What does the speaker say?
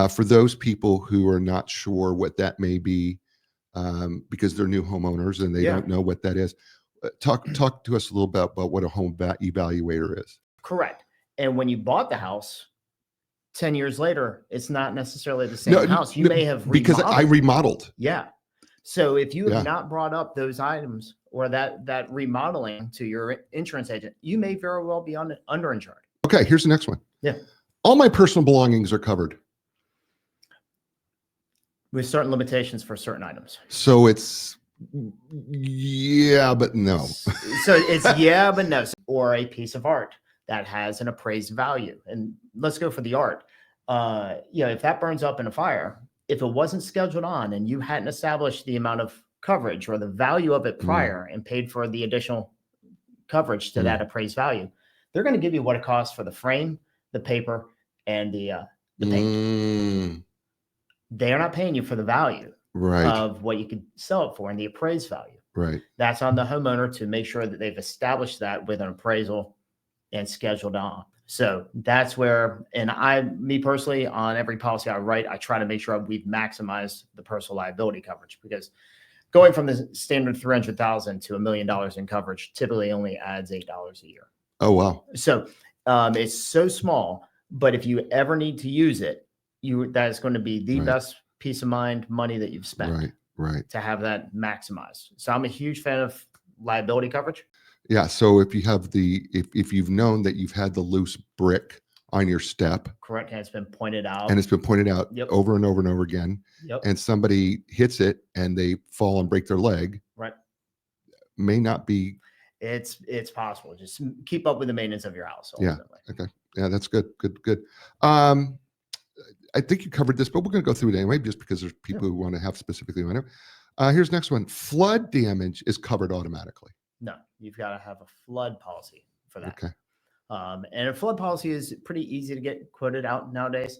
For those people who are not sure what that may be, because they're new homeowners and they don't know what that is, talk to us a little bit about what a home evaluator is. Correct. And when you bought the house, 10 years later, it's not necessarily the same house. You may have because I remodeled. Yeah. So if you have not brought up those items or that remodeling to your insurance agent, you may very well be underinsured. Okay, here's the next one. Yeah. All my personal belongings are covered. With certain limitations for certain items. So it's yeah, but no. So it's yeah, but no. Or a piece of art that has an appraised value. And let's go for the art. If that burns up in a fire, if it wasn't scheduled on and you hadn't established the amount of coverage or the value of it prior and paid for the additional coverage to that appraised value, they're going to give you what it costs for the frame, the paper, and the paint. They are not paying you for the value of what you could sell it for and the appraised value. Right. That's on the homeowner to make sure that they've established that with an appraisal and scheduled on. So that's where, and me personally, on every policy I write, I try to make sure we've maximized the personal liability coverage, because going from the standard $300,000 to $1 million in coverage typically only adds $8 a year. Oh, wow. So it's so small, but if you ever need to use it, that is going to be the best peace of mind money that you've spent. Right. To have that maximized. So I'm a huge fan of liability coverage. Yeah. So if you have if you've known that you've had the loose brick on your step. Correct. And it's been pointed out. Over and over and over again. Yep. And somebody hits it and they fall and break their leg. Right. May not be. It's possible. Just keep up with the maintenance of your house. Ultimately. Yeah. Okay. Yeah, that's good. Good. I think you covered this, but we're going to go through it anyway, just because there's people who want to have specifically on it. Here's the next one. Flood damage is covered automatically. No, you've got to have a flood policy for that. Okay. And a flood policy is pretty easy to get quoted out nowadays.